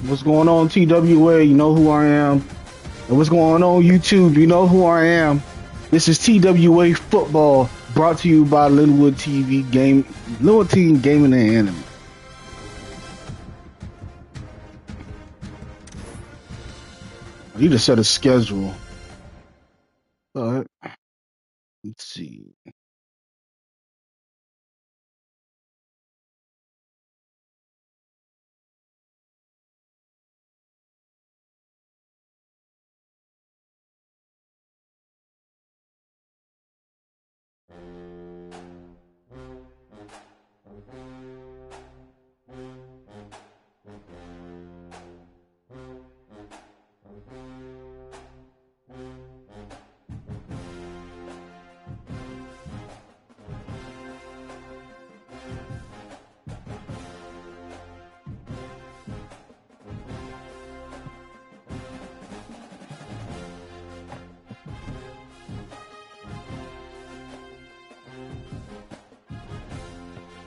What's going on, TWA? You know who I am. And what's going on, YouTube? You know who I am. This is TWA Football, brought to you by Linwood TV Game, Linwood Team Gaming and Anime. I need to set a schedule. But let's see.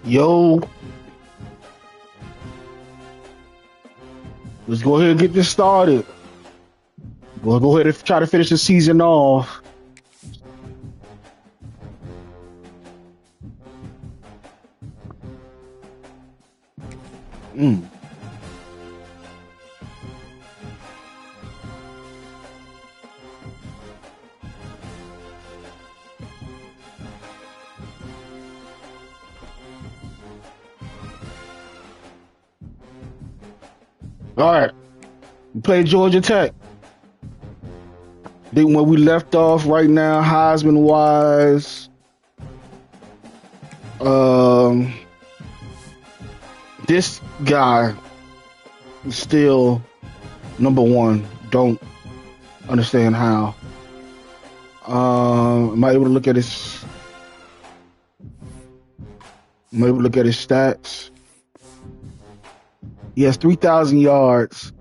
Yo, let's go ahead and get this started. We'll go ahead and try to finish the season off. All right, we played Georgia Tech. I think where we left off right now, Heisman wise, this guy is still number one. Don't understand how. Am I able to look at his? Am I able to look at his stats? He has 3,000 yards,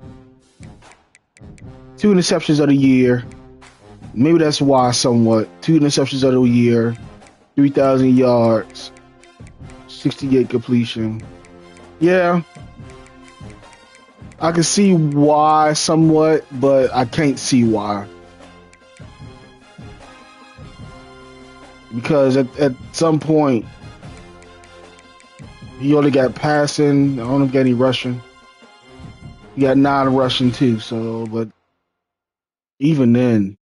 2 interceptions of the year. Maybe that's why somewhat. 2 interceptions of the year, 3,000 yards, 68 completion. Yeah, I can see why somewhat, but I can't see why. Because at some point, he only got passing. I don't know if he got any rushing. He got 9 rushing too, so, but even then.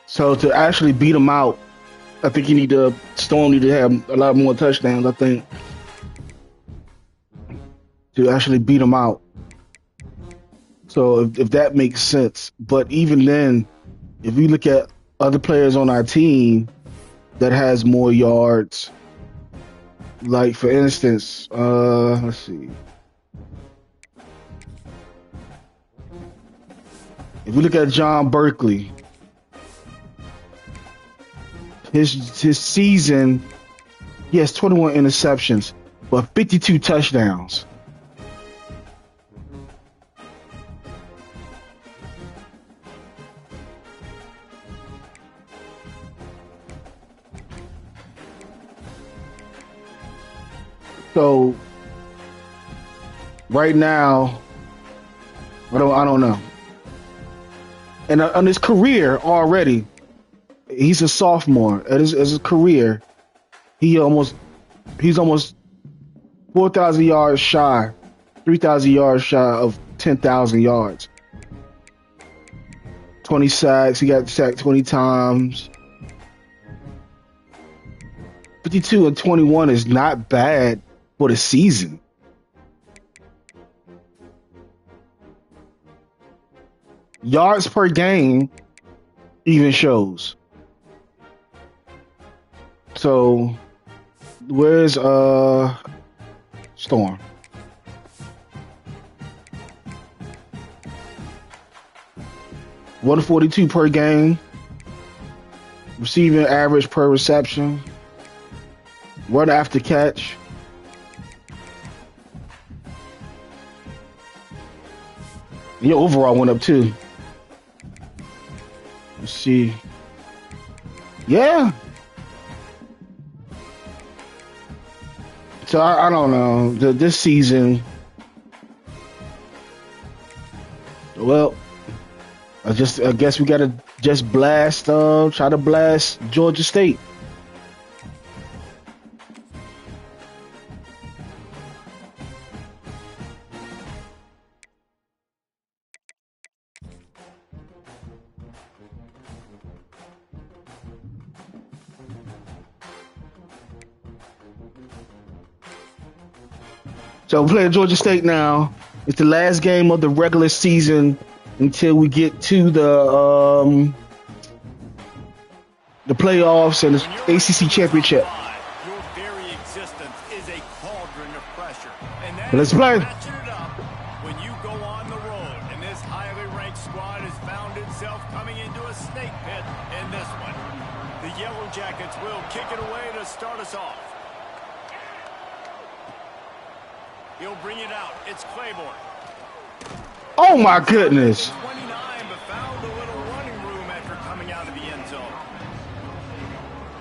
So to actually beat him out, I think Storm need to have a lot more touchdowns, I think, to actually beat him out. So if that makes sense. But even then, if we look at other players on our team that has more yards, like for instance, let's see. If we look at John Berkeley, his season, he has 21 interceptions, but 52 touchdowns. So right now, I don't know. And on his career already, he's a sophomore. At his career, he's almost 4,000 yards shy, 3,000 yards shy of 10,000 yards. 20 sacks. He got sacked 20 times. 52 and 21 is not bad for the season. Yards per game even shows. So where's Storm? $142 per game. Receiving average per reception. Run after catch. Your overall went up too. Let's see. Yeah. So I don't know. This season, well, I guess we gotta just blast. Try to blast Georgia State. So we're playing Georgia State now. It's the last game of the regular season until we get to the playoffs and the ACC championship. Your very existence is a cauldron of pressure. And that Let's is play. ratcheted up when you go on the road. And this highly ranked squad has found itself coming into a snake pit in this one. The Yellow Jackets will kick it away to start us off. He'll bring it out. It's Claiborne. Oh my goodness. 29, but found a little running room after coming out of the end zone.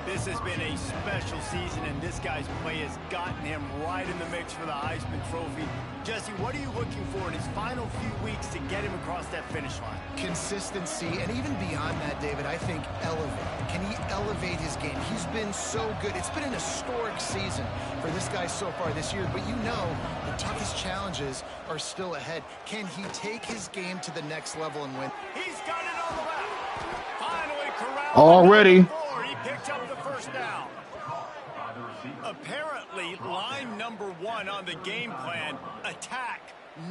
This has been a special season, and this guy's play has gotten him right in the mix for the Heisman Trophy. Jesse, what are you looking for in his final few weeks to get him across that finish line? Consistency, and even beyond that, David, I think elevate. Can he elevate his game? He's been so good. It's been an historic season for this guy so far this year, but you know the toughest challenges are still ahead. Can he take his game to the next level and win? He's got it on the left. Finally corralled. Already. He picked up the first down. Apparently, line number one on the game plan, attack.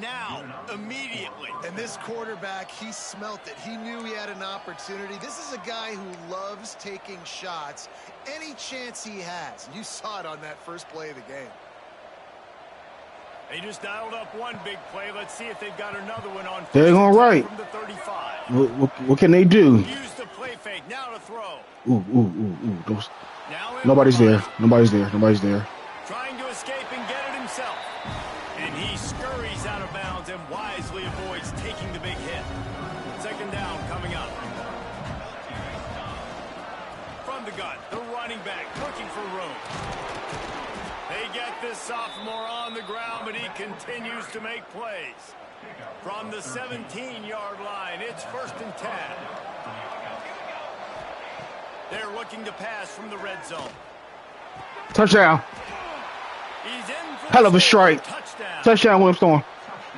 Now, immediately. And this quarterback, he smelt it. He knew he had an opportunity. This is a guy who loves taking shots any chance he has. You saw it on that first play of the game. They just dialed up one big play. Let's see if they've got another one on. They're going right. From the 35. What can they do? Use the play fake. Now to throw. Ooh. Nobody's there. Nobody's there. Nobody's there. Trying to escape and get it himself. And he scurries out of bounds and wisely avoids taking the big hit. Second down coming up. From the gun, the running back looking for room. They get this sophomore on the ground, but he continues to make plays. From the 17-yard line, it's 1st and 10. They're looking to pass from the red zone. Touchdown. He's in for Hell of a strike. Touchdown, William Storm.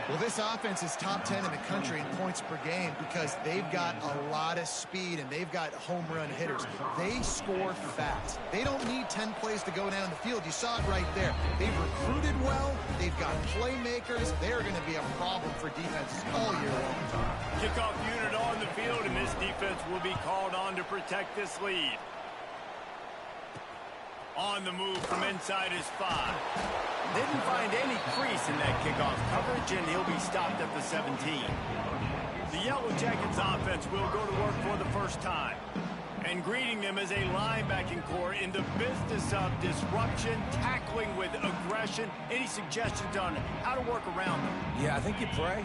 Well, this offense is top 10 in the country in points per game because they've got a lot of speed and they've got home run hitters. They score fast. They don't need 10 plays to go down the field. You saw it right there. They've recruited well. They've got playmakers. They're going to be a problem for defenses all year long. Kickoff unit on the field, and this defense will be called on to protect this lead. On the move from inside his 5. Didn't find any crease in that kickoff coverage, and he'll be stopped at the 17. The Yellow Jackets offense will go to work for the first time. And greeting them as a linebacking core in the business of disruption, tackling with aggression. Any suggestions on how to work around them? Yeah, I think you pray.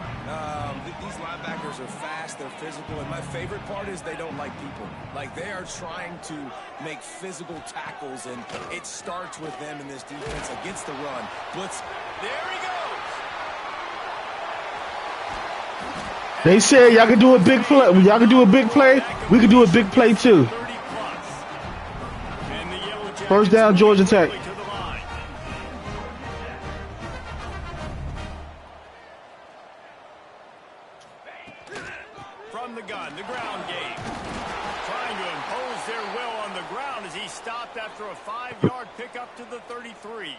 These linebackers are fast, they're physical, and my favorite part is they don't like people. Like, they are trying to make physical tackles, and it starts with them in this defense against the run. Blitz. There he goes. They said y'all can do a big play. Y'all can do a big play. We can do a big play too. First down, Georgia Tech. From the gun, the ground game. Trying to impose their will on the ground as he stopped after a 5-yard pickup to the 33.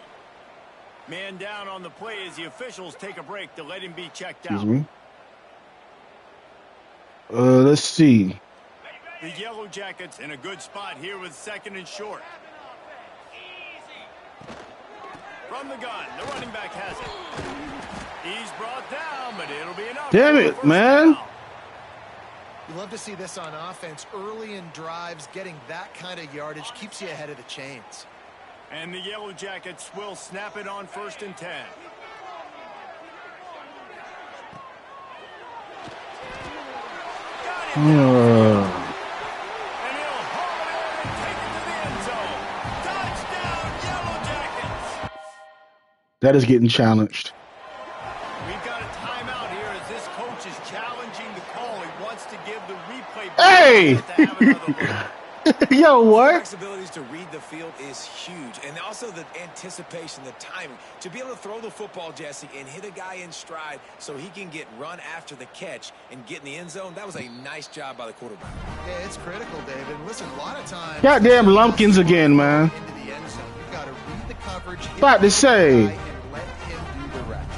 Man down on the play as the officials take a break to let him be checked out. Excuse me. Let's see. The Yellow Jackets in a good spot here with 2nd and short. From the gun, the running back has it. He's brought down, but it'll be enough. Damn it, man. You love to see this on offense. Early in drives, getting that kind of yardage keeps you ahead of the chains. And the Yellow Jackets will snap it on 1st and 10. And he'll haul it in and take it to the end zone. Touchdown, Yellow Jackets! That is getting challenged. We've got a timeout here as this coach is challenging the call. He wants to give the replay Hey! to have another look. Yo, what? Quarterback's abilities to read the field is huge, and also the anticipation, the timing. To be able to throw the football, Jesse, and hit a guy in stride so he can get run after the catch and get in the end zone, that was a nice job by the quarterback. Yeah, it's critical, David. Listen, a lot of times... Goddamn Lumpkins again, man. Into the end zone. You've got to read the coverage, About to say. and let him do the rest.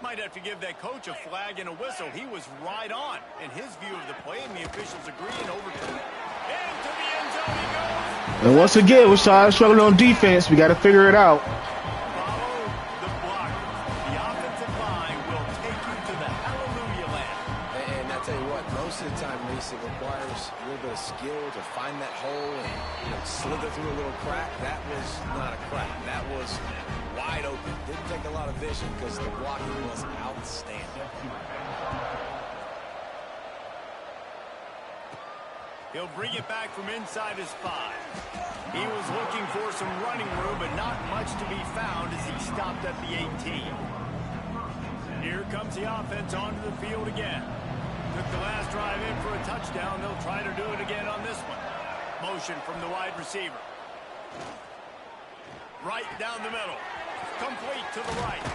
Might have to give that coach a flag and a whistle. He was right on in his view of the play, and the officials agree and overturn it. Into the end zone he goes. And once again, we're struggling on defense. We got to figure it out. Follow the block. The offensive line will take you to the hallelujah land. And I tell you what, most of the time, Reese, it requires a little bit of skill to find that hole and slither through a little crack. That was not a crack. That was wide open. Didn't take a lot of vision because the blocking was outstanding. He'll bring it back from inside his 5. He was looking for some running room, but not much to be found as he stopped at the 18. Here comes the offense onto the field again. Took the last drive in for a touchdown. They'll try to do it again on this one. Motion from the wide receiver. Right down the middle. Complete to the right.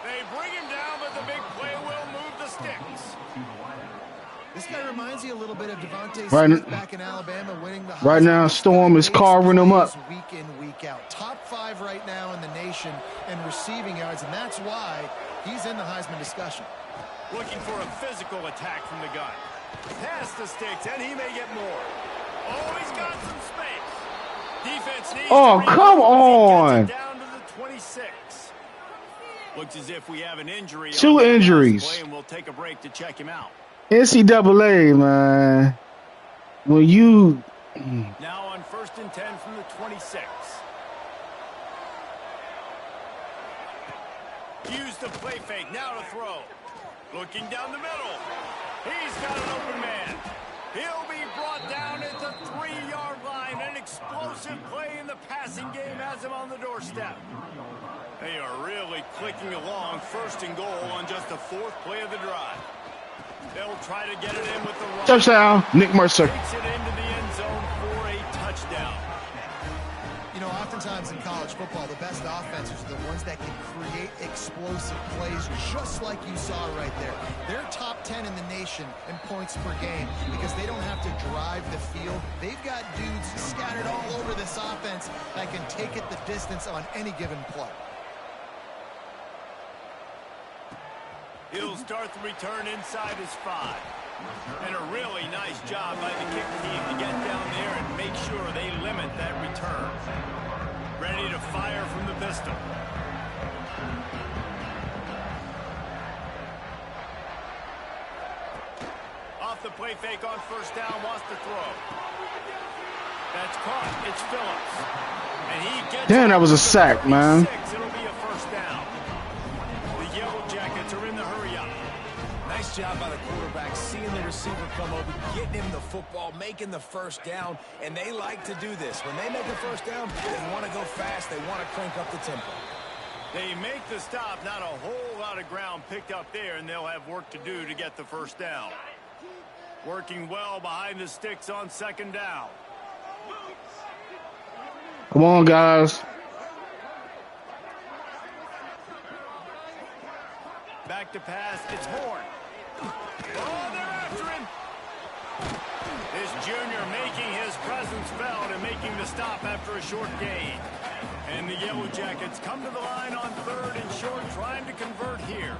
They bring him down, but the big play will move the sticks. This guy reminds you a little bit of Devontae Right, Smith back in Alabama winning the right now, Storm is carving them up. Week in, week out. Top 5 right now in the nation in receiving yards, and that's why he's in the Heisman discussion. Looking for a physical attack from the gun. Past the sticks, and he may get more. Oh, he's got some space. Defense needs Oh, come on. Down to the 26. Looks as if we have an injury. 2 injuries. And we'll take a break to check him out. NCAA, man. When you... Now on 1st and 10 from the 26. Use the play fake. Now to throw. Looking down the middle. He's got an open man. He'll be brought down at the 3-yard line. An explosive play in the passing game has him on the doorstep. They are really clicking along. 1st and goal on just the 4th play of the drive. They'll try to get it in with the run. Touchdown, Nick Mercer. Takes it into the end zone for a touchdown. You know, oftentimes in college football, the best offenses are the ones that can create explosive plays, just like you saw right there. They're top 10 in the nation in points per game because they don't have to drive the field. They've got dudes scattered all over this offense that can take it the distance on any given play. He'll start the return inside his 5. And a really nice job by the kick team to get down there and make sure they limit that return. Ready to fire from the pistol. Off the play fake on 1st down, wants to throw. That's caught. It's Phillips. And he gets... Damn, that was a sack, man. It'll be a 1st down. The Yellow Jackets are in the hurry-up. Nice job by the quarterback, seeing the receiver come over, getting him the football, making the 1st down, and they like to do this. When they make a 1st down, they want to go fast, they want to crank up the tempo. They make the stop, not a whole lot of ground picked up there, and they'll have work to do to get the 1st down. Working well behind the sticks on 2nd down. Come on, guys. Back to pass, it's Horn. Oh, they're after him. This junior making his presence felt and making the stop after a short gain. And the Yellow Jackets come to the line on 3rd and short, trying to convert here.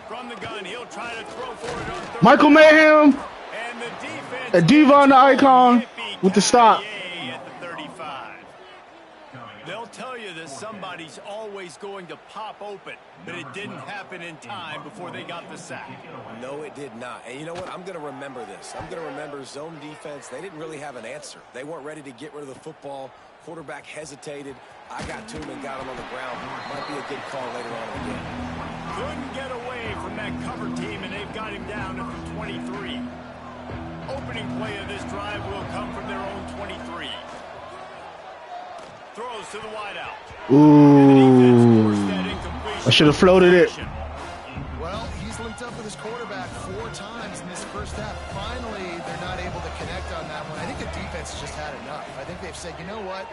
From the gun, he'll try to throw for it on 3rd. Michael Mayhem. And the defense... A Devon the Icon with the stop. At the 35. They'll tell you that somebody's always going to pop open, but it didn't happen in time before they got the sack. No, it did not. And you know what? I'm going to remember this. I'm going to remember zone defense. They didn't really have an answer. They weren't ready to get rid of the football. Quarterback hesitated. I got to him and got him on the ground. Might be a good call later on in the game. Couldn't get away from that cover team, and they've got him down at the 23. Opening play of this drive will come from their own 23. Throws goes to the wideout. Ooh. I should have floated it. Well, he's linked up with his quarterback 4 times in this first half. Finally, they're not able to connect on that one. I think the defense has just had enough. I think they've said, you know what?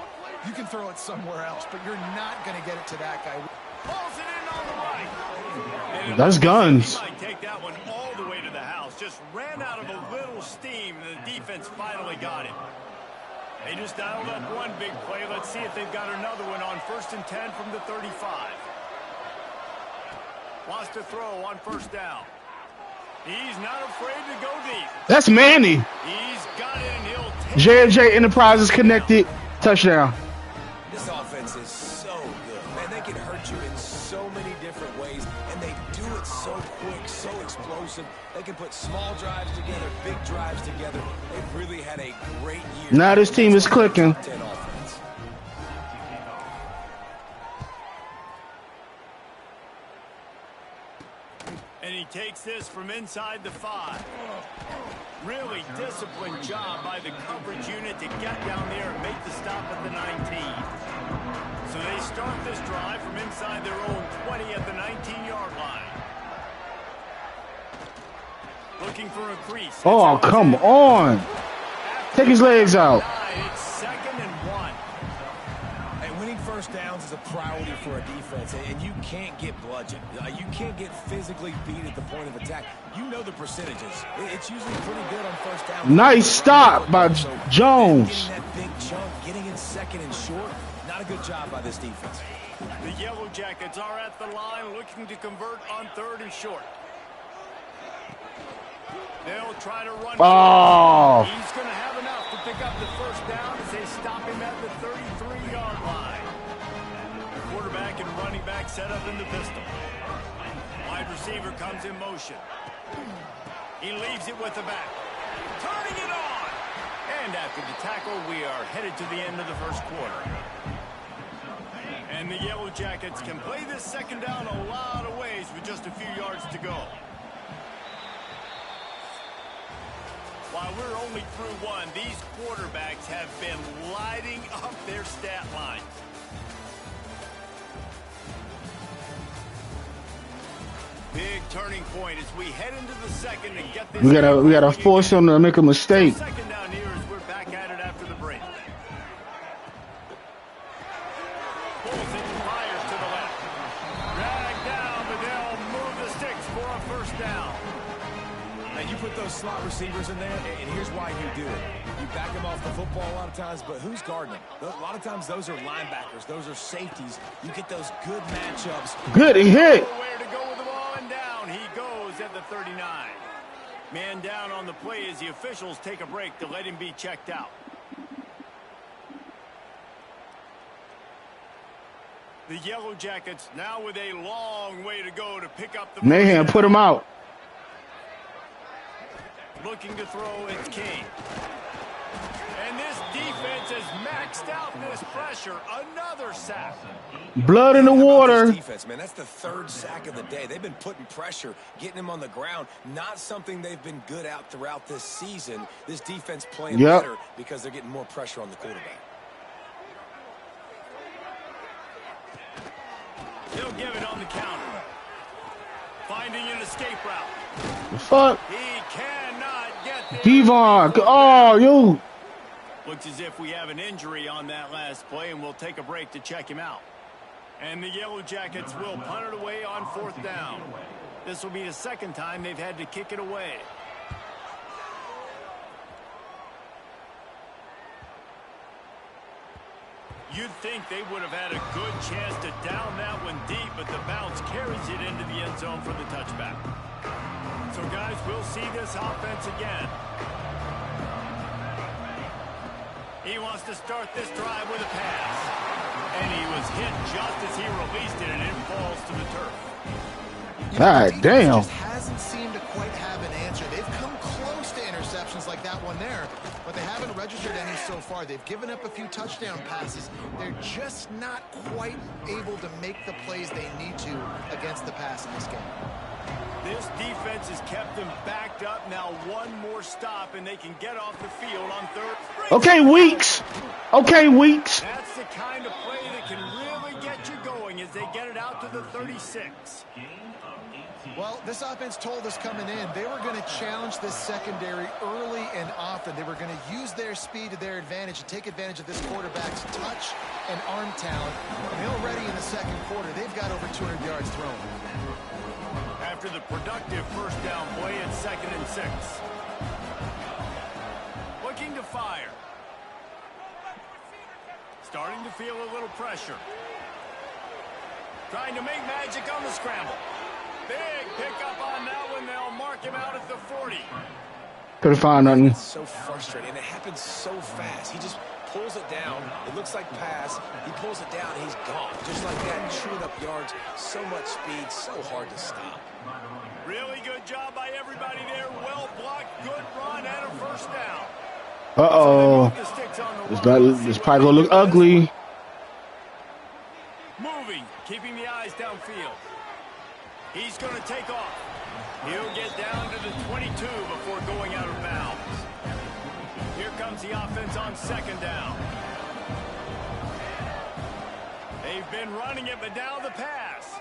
You can throw it somewhere else, but you're not going to get it to that guy. Pulls it in on the right. That's guns. He might take that one all the way to the house. Just ran out of a little steam, and the defense finally got it. They just dialed up one big play. Let's see if they've got another one on 1st and 10 from the 35. Wants to throw on 1st down. He's not afraid to go deep. That's Manny. He's got it, and he'll take J&J Enterprises connected. Touchdown. This offense is so good. Man, they can hurt you in so many different ways, and they do it so quick, so explosive. They can put small drives together, big drives together. They've really had a great year. Now this team is clicking. And he takes this from inside the 5. Really disciplined job by the coverage unit to get down there and make the stop at the 19. So they start this drive from inside their own 20 at the 19-yard line. Looking for a crease. Oh, come on. Take his legs out. It's 2nd and 1. And winning first downs is a priority for a defense, and you can't get bludgeoned. You can't get physically beat at the point of attack. You know the percentages. It's usually pretty good on 1st down. Nice stop by Jones. Getting that big chunk, getting in 2nd and short, not a good job by this defense. The Yellow Jackets are at the line looking to convert on 3rd and short. They'll try to run. Oh. He's going to have enough to pick up the 1st down as they stop him at the 33-yard line. The quarterback and running back set up in the pistol. Wide receiver comes in motion. He leaves it with the back. Turning it on. And after the tackle, we are headed to the end of the 1st quarter. And the Yellow Jackets can play this 2nd down a lot of ways with just a few yards to go. While we're only through 1, these quarterbacks have been lighting up their stat line. Big turning point as we head into the 2nd and get this. We gotta force him to make a mistake. 2nd down here as we're back at it after the break. Pulls it and fires to the left. Drag down, but they'll move the sticks for a 1st down. And you put those slot receivers in there, and here's why you do it. You back them off the football a lot of times, but who's guarding them? A lot of times those are linebackers. Those are safeties. You get those good matchups. Good, he hit. Where to go with the ball, and down he goes at the 39. Man down on the play as the officials take a break to let him be checked out. The Yellow Jackets now with a long way to go to pick up the Mayhem, put him out. Looking to throw, it's King. And this defense has maxed out this pressure. Another sack. Blood in the water. Defense, man, that's the 3rd sack of the day. They've been putting pressure, getting him on the ground. Not something they've been good at throughout this season. This defense playing better because they're getting more pressure on the quarterback. He'll give it on the counter. Finding an escape route. Fuck. He cannot get there. Devon. Oh, you. Looks as if we have an injury on that last play, and we'll take a break to check him out. And the Yellow Jackets will punt it away on 4th down. This will be the 2nd time they've had to kick it away. You'd think they would have had a good chance to down that one deep, but the bounce carries it into the end zone for the touchback. So, guys, we'll see this offense again. He wants to start this drive with a pass. And he was hit just as he released it, and it falls to the turf. God damn. Just hasn't seemed to quite have an answer. They've come close to interceptions like that one there, but they haven't registered any so far. They've given up a few touchdown passes. They're just not quite able to make the plays they need to against the pass in this game. This defense has kept them backed up. Now one more stop, and they can get off the field on 3rd. Okay, Weeks. Okay, Weeks. That's the kind of play 36. Well, this offense told us coming in they were going to challenge this secondary early and often. They were going to use their speed to their advantage and take advantage of this quarterback's touch and arm talent. And already in the second quarter, they've got over 200 yards thrown. After the productive first down play, it's 2nd and 6. Looking to fire. Starting to feel a little pressure. Trying to make magic on the scramble. Big pickup on that one. They'll mark him out at the 40. Couldn't find nothing. It's so frustrating. It happens so fast. He just pulls it down. It looks like pass. He pulls it down. He's gone. Just like that, chewing up yards. So much speed. So hard to stop. Really good job by everybody there. Well blocked. Good run and a first down. Uh-oh. This probably gonna look ugly. Moving, keeping the eyes downfield. He's going to take off. He'll get down to the 22 before going out of bounds. Here comes the offense on 2nd down. They've been running it, but now the pass.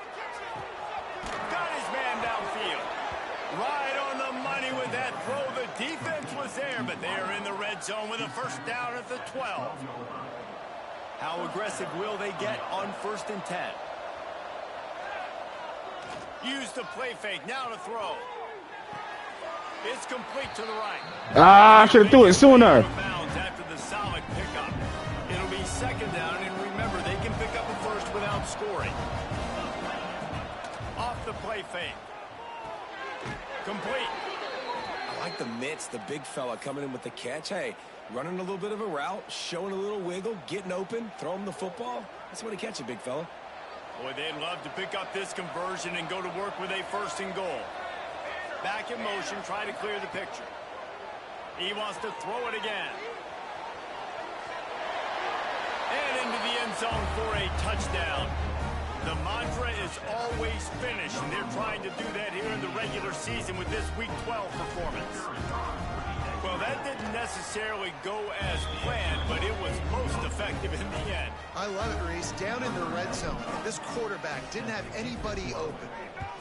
Got his man downfield. Right on the money with that throw. The defense was there, but they are in the red zone with a first down at the 12. How aggressive will they get on 1st and 10? Use the play fake. Now to throw. It's complete to the right. I should have threw it sooner. After the solid pickup. It'll be 2nd down, and remember, they can pick up a first without scoring. Off the play fake. Complete. I like the mitts, the big fella coming in with the catch. Hey, running a little bit of a route, showing a little wiggle, getting open, throw him the football. That's when he catch it, big fella. Boy, they'd love to pick up this conversion and go to work with a 1st and goal. Back in motion, try to clear the picture. He wants to throw it again. And into the end zone for a touchdown. The mantra is always finish, and they're trying to do that here in the regular season with this Week 12 performance. Well, that didn't necessarily go as planned, but it was most effective in the end. I love it, Reese. Down in the red zone, this quarterback didn't have anybody open.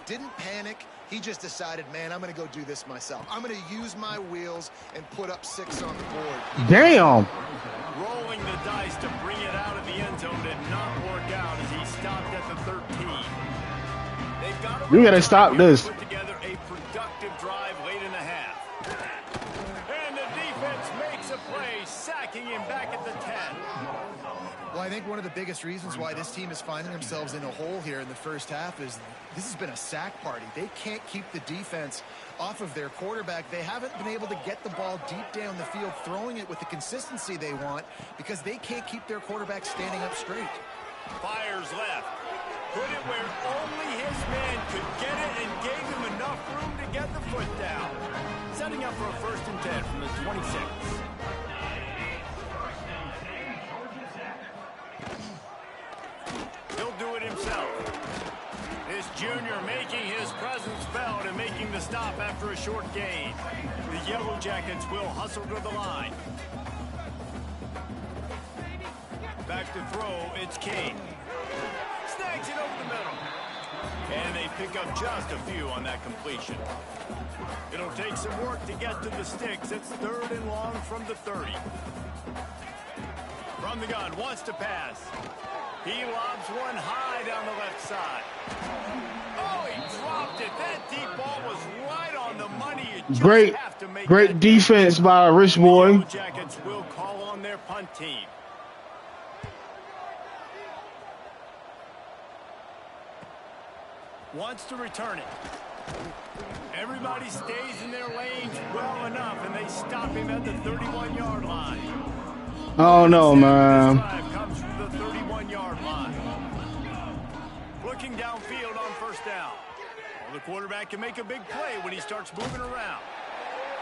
Didn't panic. He just decided, man, I'm going to go do this myself. I'm going to use my wheels and put up 6 on the board. Damn. Rolling the dice to bring it out of the end zone did not work out as he stopped at the 13. They've got We got to stop this. Put together a productive drive late in the half. And the defense makes a play, sacking him back at the 10. Well, I think one of the biggest reasons why this team is finding themselves in a hole here in the first half is this has been a sack party. They can't keep the defense off of their quarterback. They haven't been able to get the ball deep down the field, throwing it with the consistency they want because they can't keep their quarterback standing up straight. Fires left. Put it where only his man could get it and gave him enough room to get the foot down. Setting up for a 1st and 10 from the 26. He'll do it himself. This junior making his presence felt and making the stop after a short gain. The Yellow Jackets will hustle to the line. Back to throw, it's King. Snags it over the middle. And they pick up just a few on that completion. It'll take some work to get to the sticks. It's 3rd and long from the 30. From the gun, wants to pass. He lobs one high down the left side. Oh, he dropped it. That deep ball was right on the money. You just have to make great defense by Rich Boy. The Yellow Jackets will call on their punt team. Wants to return it. Everybody stays in their lanes well enough, and they stop him at the 31-yard line. Oh, no, man. Comes from the 31-yard line. Looking downfield on 1st down. Well, the quarterback can make a big play when he starts moving around.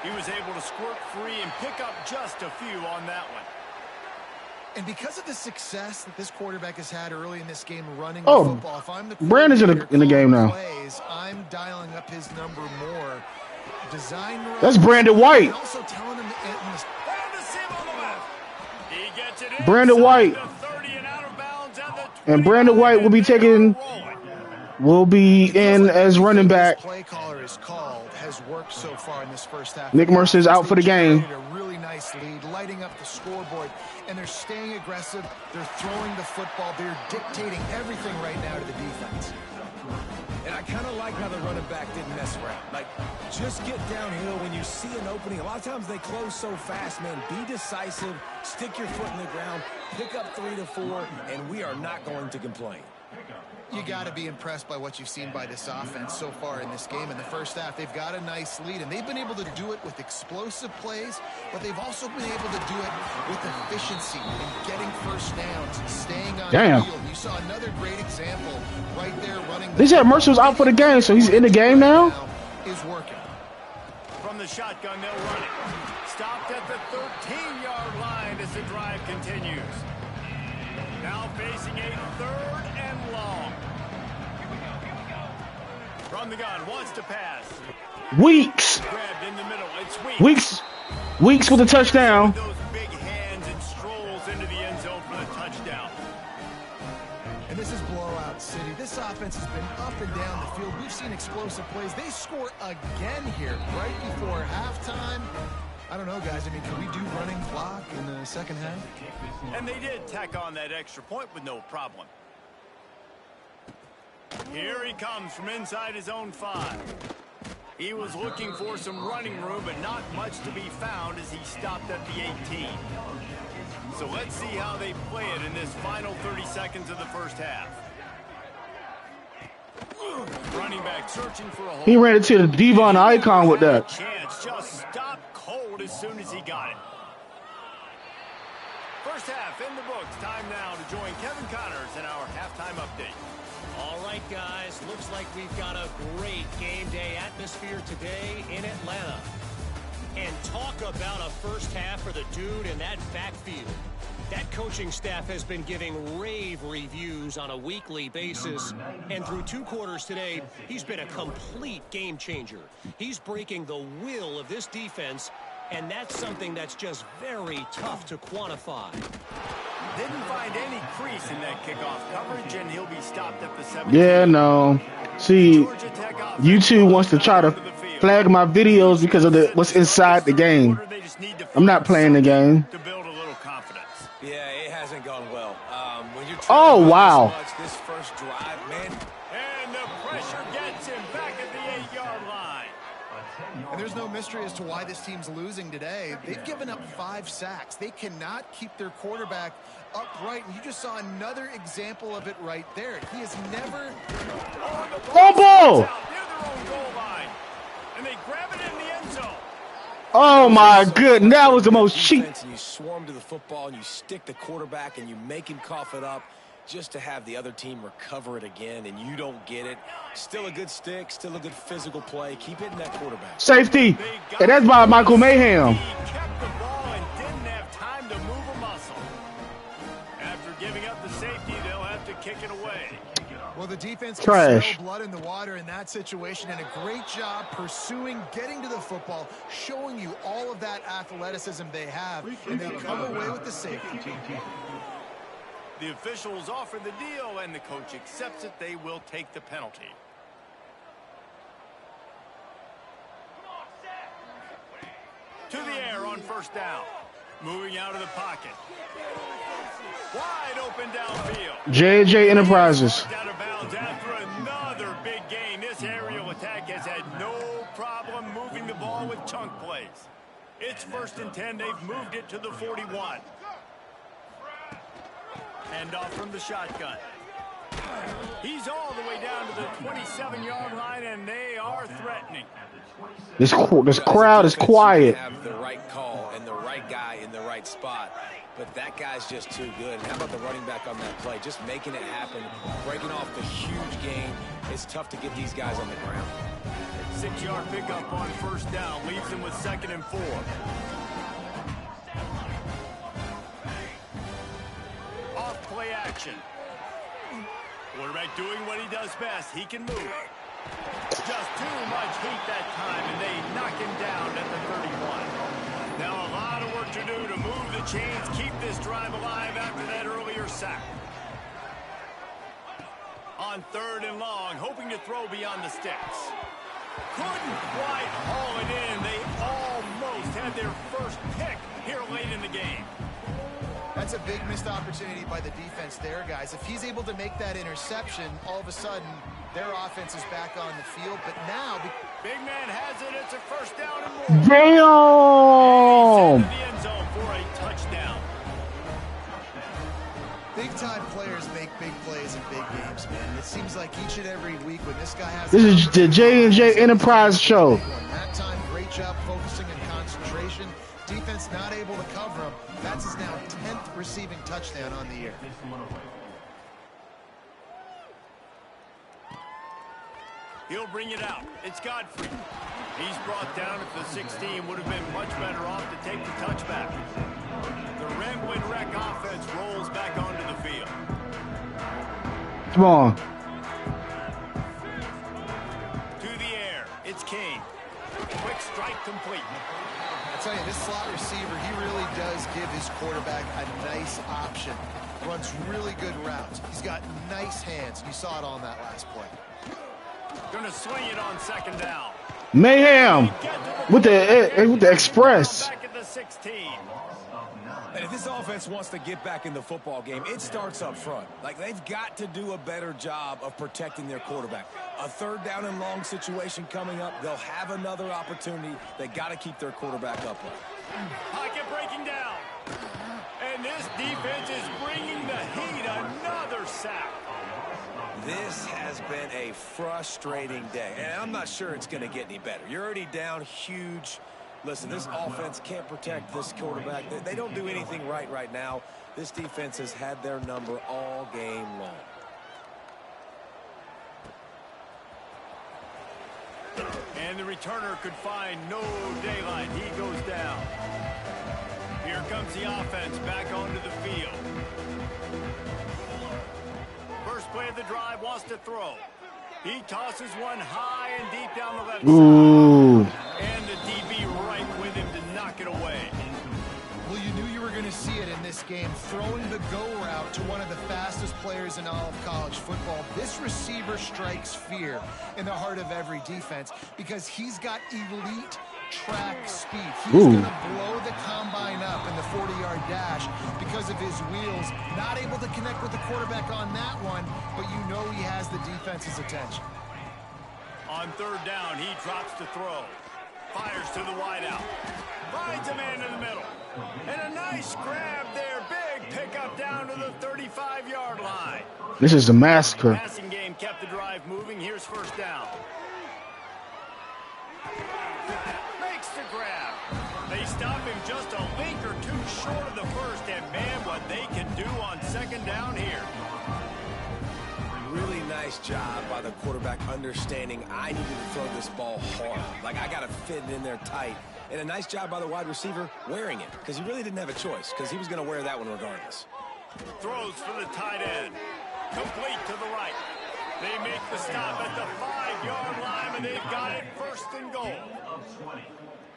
He was able to squirt free and pick up just a few on that one. And because of the success that this quarterback has had early in this game running Oh, the football, if I'm the Brandon's in the game now. Plays, I'm dialing up his number more. Design runs, That's Brandon White. and also telling him He gets it Brandon White. and And Brandon White will be taking will be in as running back. Play caller is called has worked so far in this first half. Nick Mercer's out for the game. A really nice lead, lighting up the scoreboard, and they're staying aggressive. They're throwing the football. They're dictating everything right now to the defense. And I kind of like how the running back didn't mess around. Like, just get downhill when you see an opening. A lot of times they close so fast, man. Be decisive, stick your foot in the ground, pick up 3 to 4, and we are not going to complain. You got to be impressed by what you've seen by this offense so far in this game. In the first half, they've got a nice lead, and they've been able to do it with explosive plays, but they've also been able to do it with efficiency and getting first downs, staying on the field. You saw another great example right there running. They said Mercer was out for the game, so he's in the game now? Is working. From the shotgun, they'll run it. Stopped at the 13-yard line as the drive continues. Now facing a 3rd and long. From the gun, wants to pass. Weeks. Grabbed in the middle. It's Weeks with a touchdown. Those big hands and strolls into the end zone for the touchdown. And this is blowout city. This offense has been up and down the field. We've seen explosive plays. They score again here right before halftime. I don't know, guys. I mean, can we do running clock in the second half? And they did tack on that extra point with no problem. Here he comes from inside his own 5. He was looking for some running room, but not much to be found as he stopped at the 18. So let's see how they play it in this final 30 seconds of the first half. Running back searching for a hole. He ran into the Devon icon with that. Chance just stopped cold as soon as he got it. First half in the books. Time now to join Kevin Connors in our halftime update. All right, guys. Looks like we've got a great game day atmosphere today in Atlanta. And talk about a first half for the dude in that backfield. That coaching staff has been giving rave reviews on a weekly basis. And through 2 quarters today, he's been a complete game changer. He's breaking the will of this defense, and that's something that's just very tough to quantify. Didn't find any crease in that kickoff coverage, and he'll be stopped at the 17. Yeah, no. See, YouTube wants to try to flag my videos because of what's inside the game. I'm not playing the game. To build a little confidence. Yeah, it hasn't gone well. When you're Oh, wow. this first drive, man. And the pressure gets him back at the 8-yard line. And there's no mystery as to why this team's losing today. They've given up 5 sacks. They cannot keep their quarterback upright. And you just saw another example of it right there. He has never... Fumble! Near their own goal line. And they grab it in the end zone. Oh, my goodness. That was the most cheap. And you swarm to the football, and you stick the quarterback, and you make him cough it up just to have the other team recover it again, and you don't get it. Still a good stick, still a good physical play. Keep hitting that quarterback. Safety. And that's by Michael Mayhem. He kept the ball and didn't have time to move a muscle. After giving up the safety, they'll have to kick it away. Well, the defense can Trash. smell blood in the water in that situation, and a great job pursuing, getting to the football, showing you all of that athleticism they have, and they come away with the safety. The officials offer the deal, and the coach accepts it. They will take the penalty. To the air on first down. Moving out of the pocket. Wide open downfield. J&J Enterprises. Out of bounds after another big gain. This aerial attack has had no problem moving the ball with chunk plays. It's 1st and 10. They've moved it to the 41. Hand off from the shotgun. He's all the way down to the 27-yard line, and they are threatening. This crowd is quiet. Have the right call and the right guy in the right spot, but that guy's just too good. How about the running back on that play? Just making it happen, breaking off the huge gain. It's tough to get these guys on the ground. 6-yard pickup on first down leaves them with 2nd and 4. Off play action. Quarterback doing what he does best. He can move. Just too much heat that time, and they knock him down at the 31. Now a lot of work to do to move the chains, keep this drive alive after that earlier sack. On 3rd and long, hoping to throw beyond the sticks. Couldn't quite haul it in. They almost had their first pick here late in the game. That's a big missed opportunity by the defense there, guys. If he's able to make that interception, all of a sudden, their offense is back on the field. But now... Big man has it. It's a first down and more. Damn! And he's into the end zone for a touchdown. Big-time players make big plays in big games, man. It seems like each and every week when this guy has... This is the J&J Enterprise Show. That time, great job focusing and concentration. Defense not able to cover him. That's his now 10th receiving touchdown on the year. He'll bring it out. It's Godfrey. He's brought down at the 16. Would have been much better off to take the touchback. The Rambling Wreck offense rolls back onto the field. Come on. To the air. It's King. Quick strike complete. I tell you, this slot receiver, he really does give his quarterback a nice option. Runs really good routes. He's got nice hands. You saw it on that last play. Going to swing it on 2nd down. Mayhem with the express. Back at the 16. And if this offense wants to get back in the football game, it starts up front. Like, they've got to do a better job of protecting their quarterback. A 3rd down and long situation coming up. They'll have another opportunity. They got to keep their quarterback upright. Pocket breaking down. And this defense is bringing the heat. Another sack. This has been a frustrating day, and I'm not sure it's going to get any better. You're already down huge. Listen, this offense can't protect this quarterback. They don't do anything right now. This defense has had their number all game long. And the returner could find no daylight. He goes down. Here comes the offense back onto the field. First play of the drive, wants to throw. He tosses one high and deep down the left side. And the DB right with him to knock it away. Well, you knew you were going to see it in this game. Throwing the go route to one of the fastest players in all of college football. This receiver strikes fear in the heart of every defense because he's got elite track speed. He's going to blow the combine up in the 40-yard dash because of his wheels. Not able to connect with the quarterback on that one, but you know he has the defense's attention. On 3rd down, he drops to throw. Fires to the wideout. Finds a man in the middle. And a nice grab there. Big pickup down to the 35-yard line. This is a massacre. The passing game kept the drive moving. Here's 1st down. Makes the grab. They stop him just a link or two short of the first, and man, what they can do on 2nd down here. Really nice job by the quarterback understanding I needed to throw this ball hard. Like, I got to fit it in there tight. And a nice job by the wide receiver wearing it, because he really didn't have a choice, because he was going to wear that one regardless. Throws for the tight end. Complete to the right. They make the stop at the 5-yard line, and they've got it 1st and goal.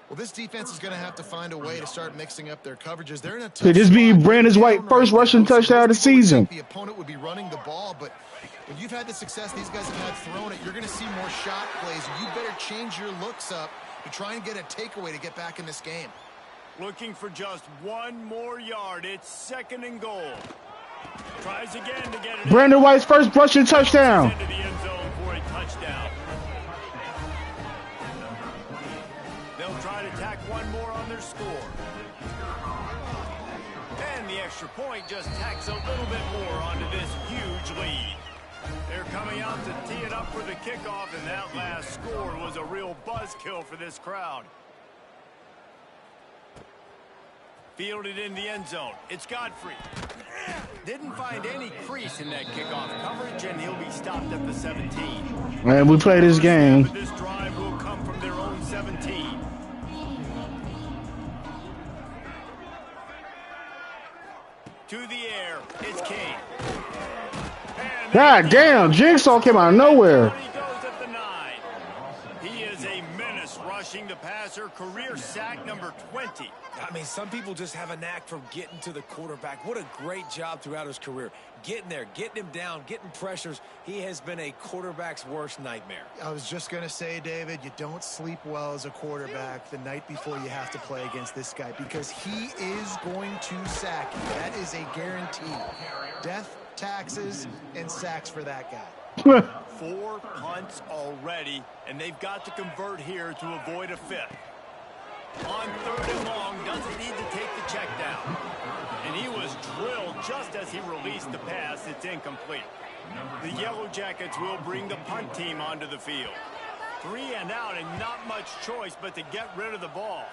Well, this defense is going to have to find a way to start mixing up their coverages. They're in a tough Could this be spot. Brandon White first rushing touchdown of the season? The opponent would be running the ball, but when you've had the success these guys have had throwing it, you're going to see more shot plays. You better change your looks up to try and get a takeaway to get back in this game. Looking for just one more yard. It's 2nd and goal. Tries again to get it. Brandon White's first rushing touchdown. Into the end zone for a touchdown. They'll try to tack one more on their score. And the extra point just tacks a little bit more onto this huge lead. They're coming out to tee it up for the kickoff, and that last score was a real buzzkill for this crowd. Fielded in the end zone. It's Godfrey. Didn't find any crease in that kickoff coverage, and he'll be stopped at the 17. Man, we play this game. This drive will come from their own 17. To the air, it's King. God damn, Jigsaw came out of nowhere. He goes at the 9. He is a menace rushing. rushing the passer, career sack number 20. I mean, some people just have a knack for getting to the quarterback. What a great job throughout his career. Getting there, getting him down, getting pressures. He has been a quarterback's worst nightmare. I was just going to say, David, you don't sleep well as a quarterback the night before you have to play against this guy because he is going to sack you. That is a guarantee. Death, taxes, and sacks for that guy. 4 punts already, and they've got to convert here to avoid a 5th. On 3rd and long, doesn't need to take the check down. And he was drilled just as he released the pass. It's incomplete. The Yellow Jackets will bring the punt team onto the field. 3 and out and not much choice but to get rid of the ball.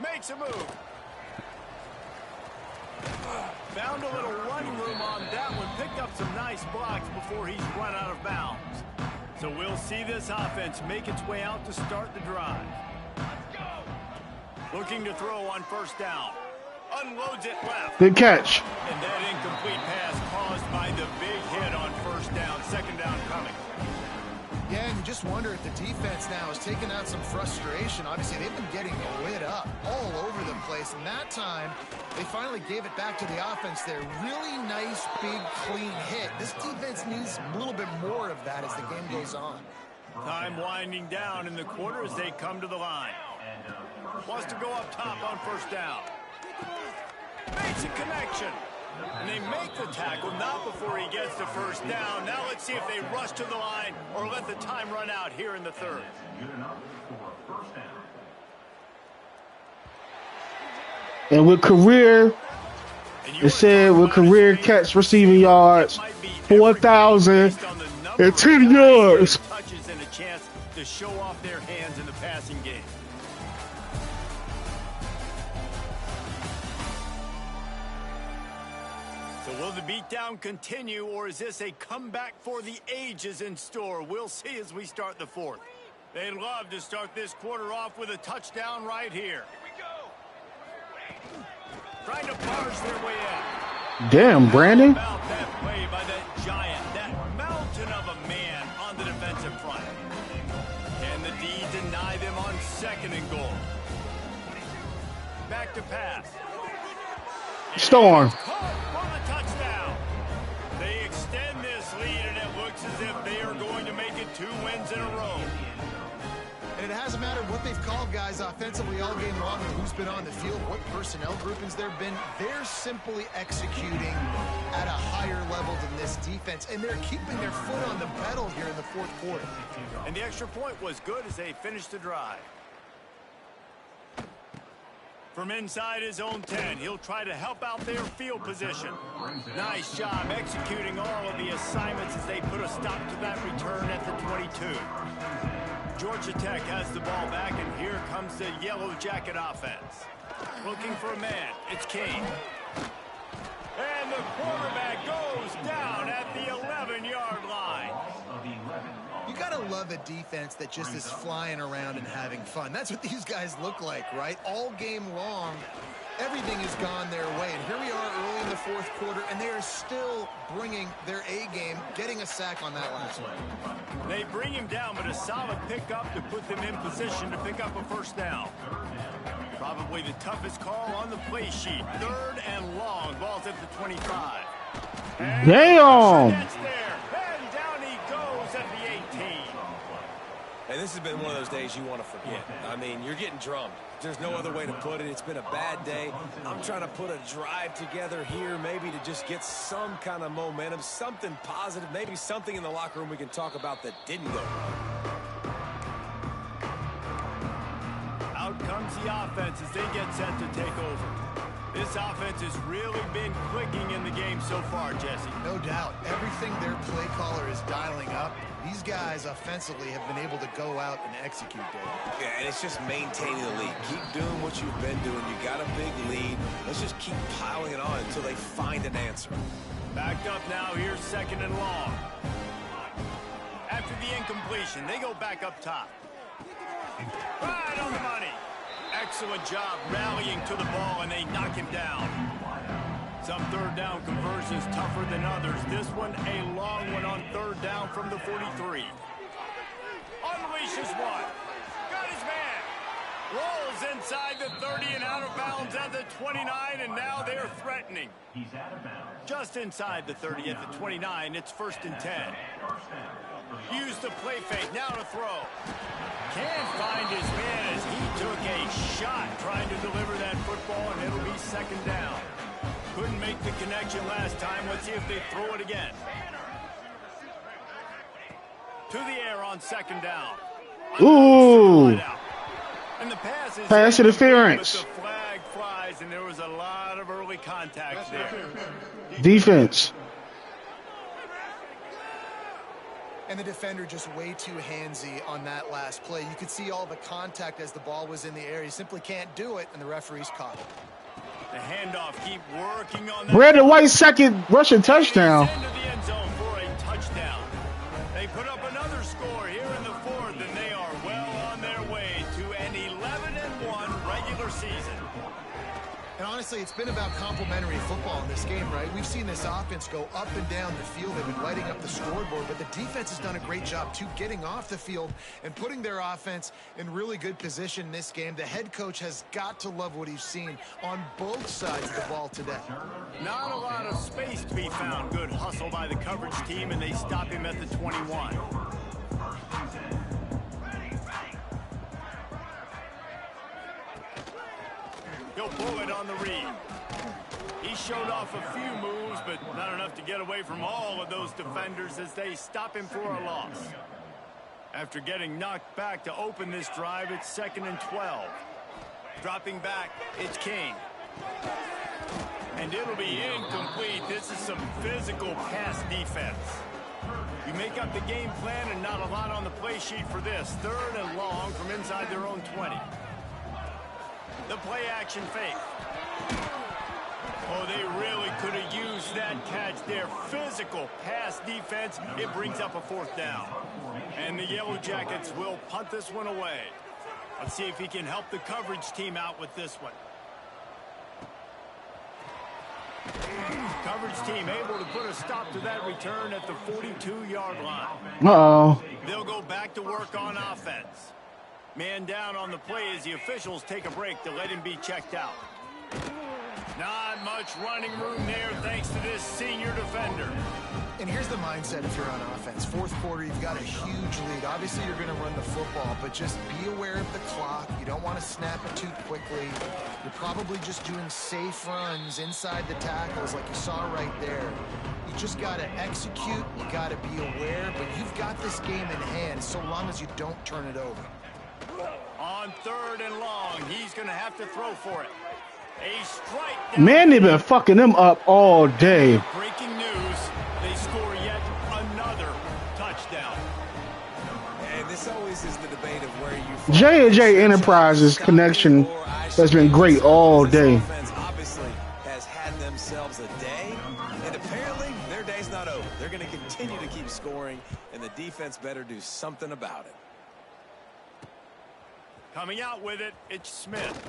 Makes a move. Found a little running room on that one. Picked up some nice blocks before he's run out of bounds. So we'll see this offense make its way out to start the drive. Looking to throw on 1st down. Unloads it left. Good catch. And that incomplete pass caused by the big hit on 1st down. 2nd down coming. Yeah, and you just wonder if the defense now has taken out some frustration. Obviously, they've been getting lit up all over the place. And that time, they finally gave it back to the offense there. Really nice, big, clean hit. This defense needs a little bit more of that as the game goes on. Time winding down in the quarter as they come to the line. Wants to go up top on 1st down. Makes a connection. And they make the tackle, not before he gets to 1st down. Now let's see if they rush to the line or let the time run out here in the 3rd. And with career, it said with career catch receiving yards, 4,010 yards. Touches and a chance to show off their hands in the passing game. So will the beatdown continue, or is this a comeback for the ages in store? We'll see as we start the 4th. They'd love to start this quarter off with a touchdown right here. Trying to barge their way in. Damn, Brandon. How about that play by that giant, that mountain of a man on the defensive front. Can the D deny them on 2nd and goal? Back to pass. Storm. For the touchdown. They extend this lead, and it looks as if they are going to make it 2 wins in a row. And it hasn't mattered what they've called guys offensively all game long, or who's been on the field, what personnel groupings there have been. They're simply executing at a higher level than this defense, and they're keeping their foot on the pedal here in the 4th quarter. And the extra point was good as they finished the drive. From inside his own 10, he'll try to help out their field position. Nice job executing all of the assignments as they put a stop to that return at the 22. Georgia Tech has the ball back, and here comes the Yellow Jacket offense. Looking for a man. It's Kane. And the quarterback goes down at the 11-yard line. You got to love a defense that just is flying around and having fun. That's what these guys look like, right? All game long, everything has gone their way. And here we are early in the 4th quarter, and they are still bringing their A game, getting a sack on that last one. They bring him down, but a solid pickup to put them in position to pick up a 1st down. Probably the toughest call on the play sheet. 3rd and long. Ball's at the 25. And Damn. that's there. And down he goes at the 18. And this has been one of those days you want to forget. I mean, you're getting drummed. There's no other way to put it. It's been a bad day. I'm trying to put a drive together here, maybe to just get some kind of momentum, something positive, maybe something in the locker room we can talk about that didn't go right. Out comes the offense as they get set to take over. This offense has really been clicking in the game so far, Jesse. No doubt. Everything their play caller is dialing up, these guys offensively have been able to go out and execute, Dave. Yeah, and it's just maintaining the lead. Keep doing what you've been doing. You got a big lead. Let's just keep piling it on until they find an answer. Backed up now. Here's 2nd and long. After the incompletion, they go back up top. Right on the money. Excellent job rallying to the ball, and they knock him down. Some 3rd down conversions tougher than others. This one a long one on 3rd down from the 43. Unleashes one. Got his man. Rolls inside the 30 and out of bounds at the 29, and now they're threatening. He's out of bounds. Just inside the 30 at the 29, it's 1st and 10. Use the play fake, now to throw. Can't find his man as he took a shot trying to deliver that football, and it'll be 2nd down. Couldn't make the connection last time. Let's see if they throw it again. To the air on 2nd down. Ooh. And the pass interference. The flag flies, and there was a lot of early contact there. Defense. And the defender just way too handsy on that last play. You could see all the contact as the ball was in the air. He simply can't do it, and the referee's caught it. The handoff, keep working on that. Brandon White's second rushing touchdown. Into the end zone for a touchdown. They put up another score here in the 4th, and they are well on their way to an 11-1 regular season. And honestly, it's been about complementary football in this game, right? We've seen this offense go up and down the field. They've been lighting up the scoreboard, but the defense has done a great job, too, getting off the field and putting their offense in really good position in this game. The head coach has got to love what he's seen on both sides of the ball today. Not a lot of space to be found. Good hustle by the coverage team, and they stop him at the 21. He'll pull it on the read. He showed off a few moves, but not enough to get away from all of those defenders as they stop him for a loss. After getting knocked back to open this drive, it's 2nd and 12. Dropping back, it's King. And it'll be incomplete. This is some physical pass defense. You make up the game plan and not a lot on the play sheet for this. 3rd and long from inside their own 20. The play action fake. Oh, they really could have used that catch there. Physical pass defense. It brings up a 4th down. And the Yellow Jackets will punt this one away. Let's see if he can help the coverage team out with this one. Coverage team able to put a stop to that return at the 42-yard line. Uh-oh. They'll go back to work on offense. Man down on the play as the officials take a break to let him be checked out. Not much running room there thanks to this senior defender. And here's the mindset if you're on offense. 4th quarter, you've got a huge lead. Obviously, you're going to run the football, but just be aware of the clock. You don't want to snap it too quickly. You're probably just doing safe runs inside the tackles like you saw right there. You just got to execute. You got to be aware, but you've got this game in hand so long as you don't turn it over. On 3rd and long, he's going to have to throw for it. A strike down. Man, they've been fucking them up all day. Breaking news, they score yet another touchdown. And this always is the debate of where you J&J Enterprises connection has been great all day. Offense obviously has had themselves a day, and apparently their day's not over. They're going to continue to keep scoring, and the defense better do something about it. Coming out with it, it's Smith.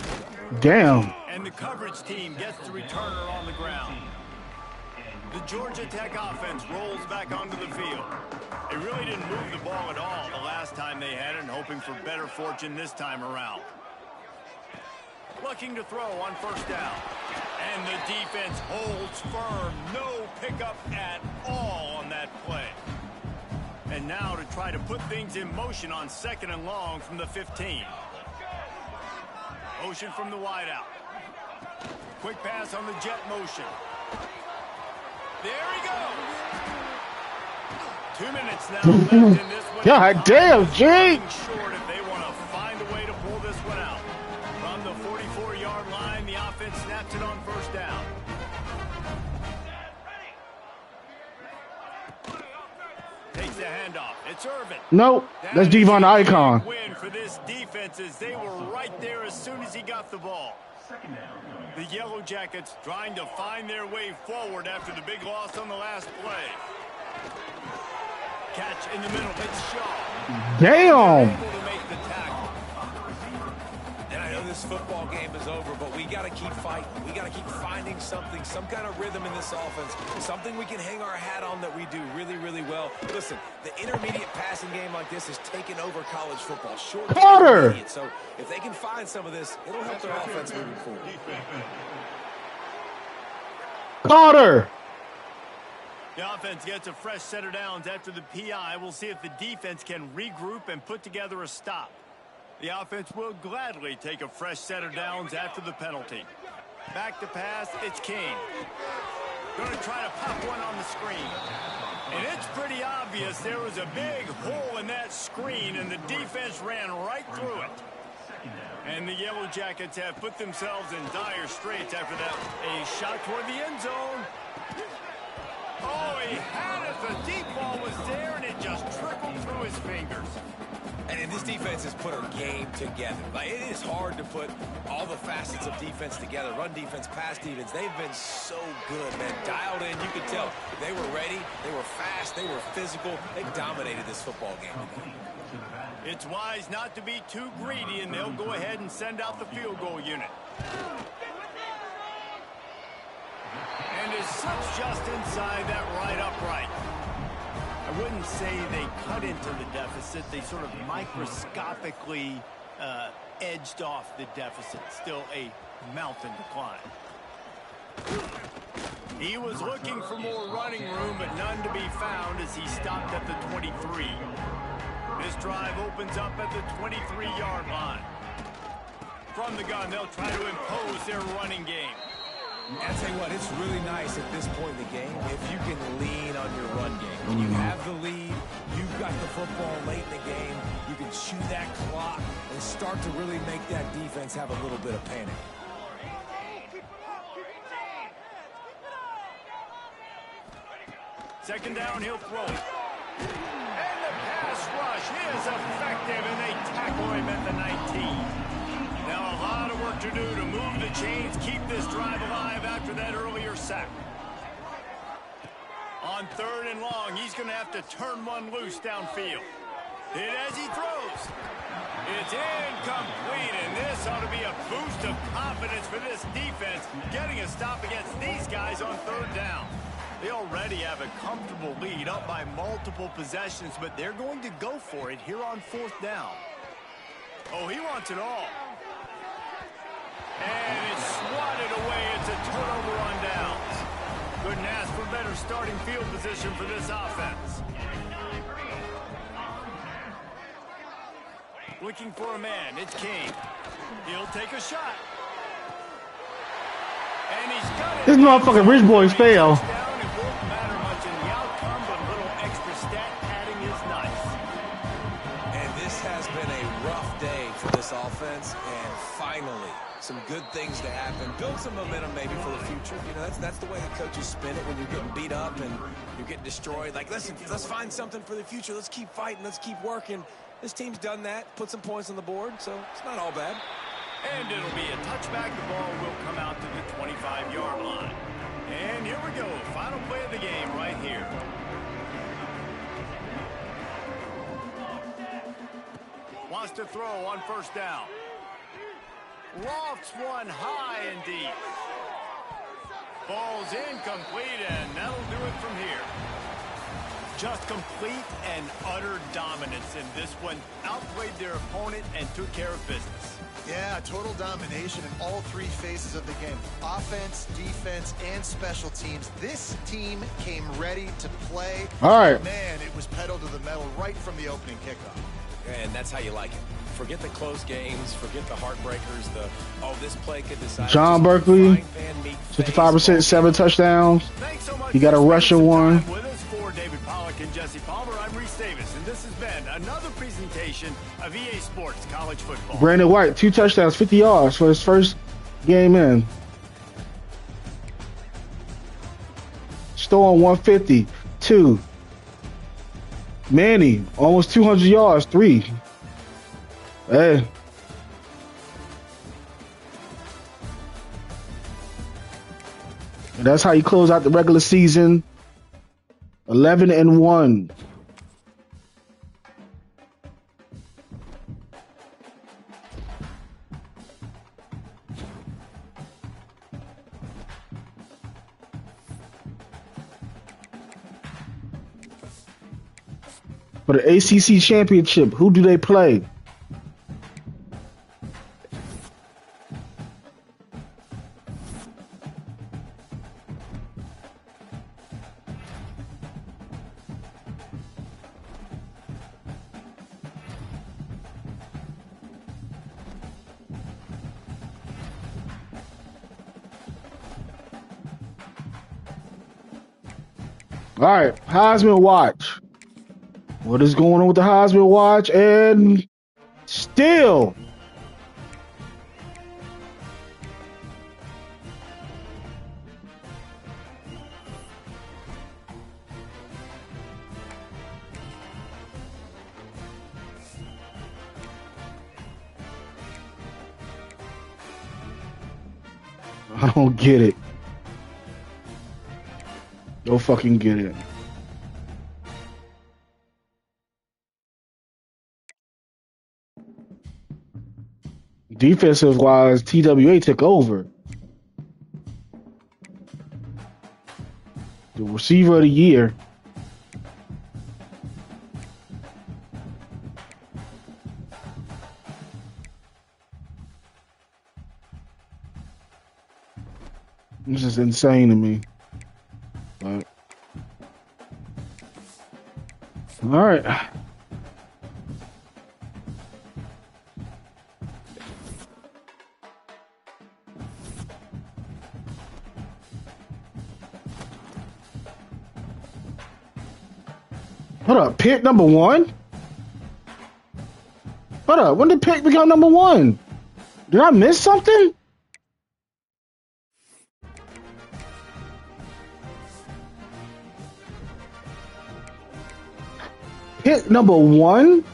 Damn. And the coverage team gets the returner on the ground. The Georgia Tech offense rolls back onto the field. They really didn't move the ball at all the last time they had it, and hoping for better fortune this time around. Looking to throw on 1st down. And the defense holds firm. No pickup at all on that play. And now to try to put things in motion on 2nd and long from the 15. Motion from the wideout. Quick pass on the jet motion. There he goes. 2 minutes now left in this one. God damn, Jay. Short if they want to find a way to pull this one out. From the 44-yard line, the offense snaps it on 1st down. Takes the handoff. It's Irvin. Nope. That's Devon Icon. Win for this defense as they were right there as soon as he got the ball. The Yellow Jackets trying to find their way forward after the big loss on the last play. Catch in the middle. It's Shaw. Damn. Able to make the tackle. And I know this this football game is over, but we got to keep fighting. We got to keep finding something, some kind of rhythm in this offense, something we can hang our hat on that we do really, really well. Listen, the intermediate passing game like this has taken over college football. Short Carter! So if they can find some of this, it'll help their offense moving forward. Carter! The offense gets a fresh set of downs after the PI. We'll see if the defense can regroup and put together a stop. The offense will gladly take a fresh set of downs after the penalty. Back to pass, it's King. Going to try to pop one on the screen. And it's pretty obvious there was a big hole in that screen, and the defense ran right through it. And the Yellow Jackets have put themselves in dire straits after that. A shot toward the end zone. Oh, he had it. The deep ball was there, and it just trickled through his fingers. And this defense has put her game together. Like, it is hard to put all the facets of defense together. Run defense, pass defense. They've been so good, man. Dialed in. You could tell they were ready. They were fast. They were physical. They dominated this football game today. It's wise not to be too greedy, and they'll go ahead and send out the field goal unit. And it slips just inside that right upright. I wouldn't say they cut into the deficit. They sort of microscopically edged off the deficit. Still a mountain to climb. He was looking for more running room, but none to be found as he stopped at the 23. This drive opens up at the 23-yard line. From the gun, they'll try to impose their running game. I'll tell you what, it's really nice at this point in the game if you can lean on your run game. When you have the lead, you've got the football late in the game, you can chew that clock and start to really make that defense have a little bit of panic. Second down, he'll throw it. And the pass rush is effective, and they tackle him at the 19. Now a lot of work to do to move the chains, keep this drive alive after that earlier sack. On third and long, he's going to have to turn one loose downfield. Hit as he throws. It's incomplete, and this ought to be a boost of confidence for this defense, getting a stop against these guys on third down. They already have a comfortable lead, up by multiple possessions, but they're going to go for it here on fourth down. Oh, he wants it all. And it's swatted away. It's a turnover on downs. Couldn't ask for better starting field position for this offense. Looking for a man. It's King. He'll take a shot. And he's got it. This motherfucking rich boys fail. It won't matter much in the outcome, but a little extra stat padding is nice. And this has been a rough day for this offense, and finally some good things to happen. Build some momentum maybe for the future. You know, that's the way the coaches spin it when you're getting beat up and you're getting destroyed. Like, listen, let's find something for the future. Let's keep fighting. Let's keep working. This team's done that, put some points on the board, so it's not all bad. And it'll be a touchback. The ball will come out to the 25-yard line. And here we go. Final play of the game right here. Wants to throw on first down. Lofts one high and deep. Ball's incomplete, and that'll do it from here. Just complete and utter dominance in this one. Outplayed their opponent and took care of business. Yeah, total domination in all three phases of the game. Offense, defense, and special teams. This team came ready to play. All right. Man, it was pedal to the metal right from the opening kickoff. And that's how you like it. Forget the close games. Forget the heartbreakers. This play could decide. John Berkeley, 55%, 7 touchdowns. So he got a rushing one. With us for David Pollack and Jesse Palmer, I'm Reese Davis, and this has been another presentation of EA Sports College Football. Brandon White, 2 touchdowns, 50 yards for his first game in. Storm 150, 2. Manny, almost 200 yards, 3. Hey. And that's how you close out the regular season. 11-1. For the ACC championship, who do they play? All right, Heisman watch. What is going on with the Heisman watch? And still, I don't get it. Don't fucking get it. Defensive wise, TWA took over. The receiver of the year. This is insane to me. But, all right. Hold up, pick number one? Hold up, when did pick become number one? Did I miss something? Pick number one?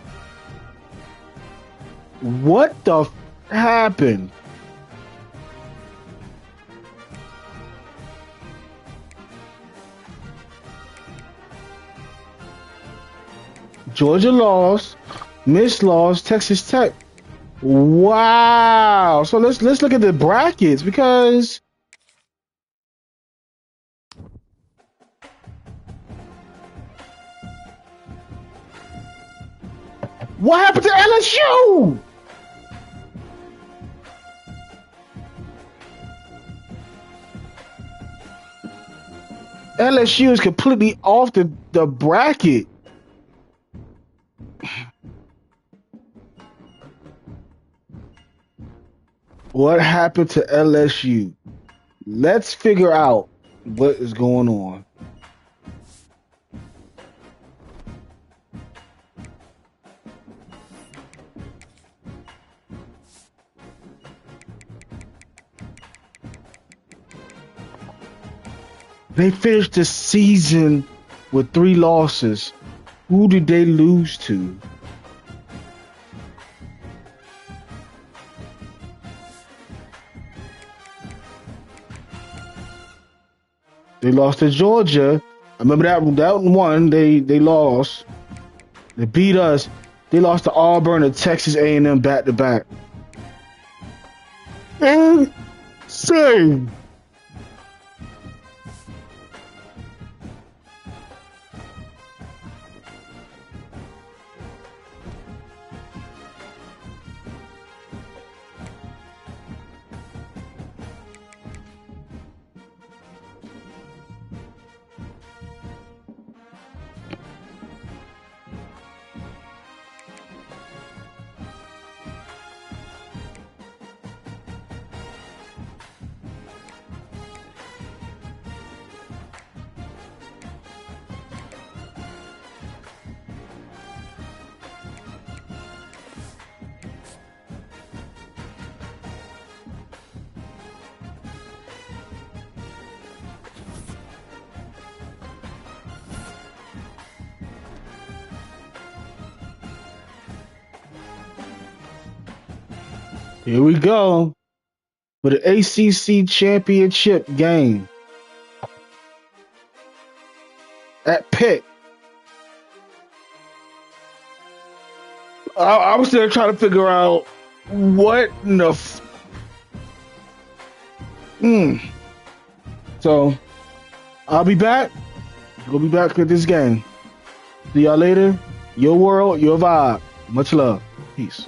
What the happened? Georgia lost, Miss lost, Texas Tech. Wow. So let's look at the brackets because what happened to LSU? LSU is completely off the bracket. What happened to LSU? Let's figure out what is going on. They finished the season with 3 losses. Who did they lose to? They lost to Georgia. I remember that one. They lost. They beat us. They lost to Auburn and Texas A&M back to back. Insane. Here we go for the ACC championship game at Pitt. I was still trying to figure out what in the So I'll be back. We'll be back with this game. See y'all later. Your world, your vibe. Much love. Peace.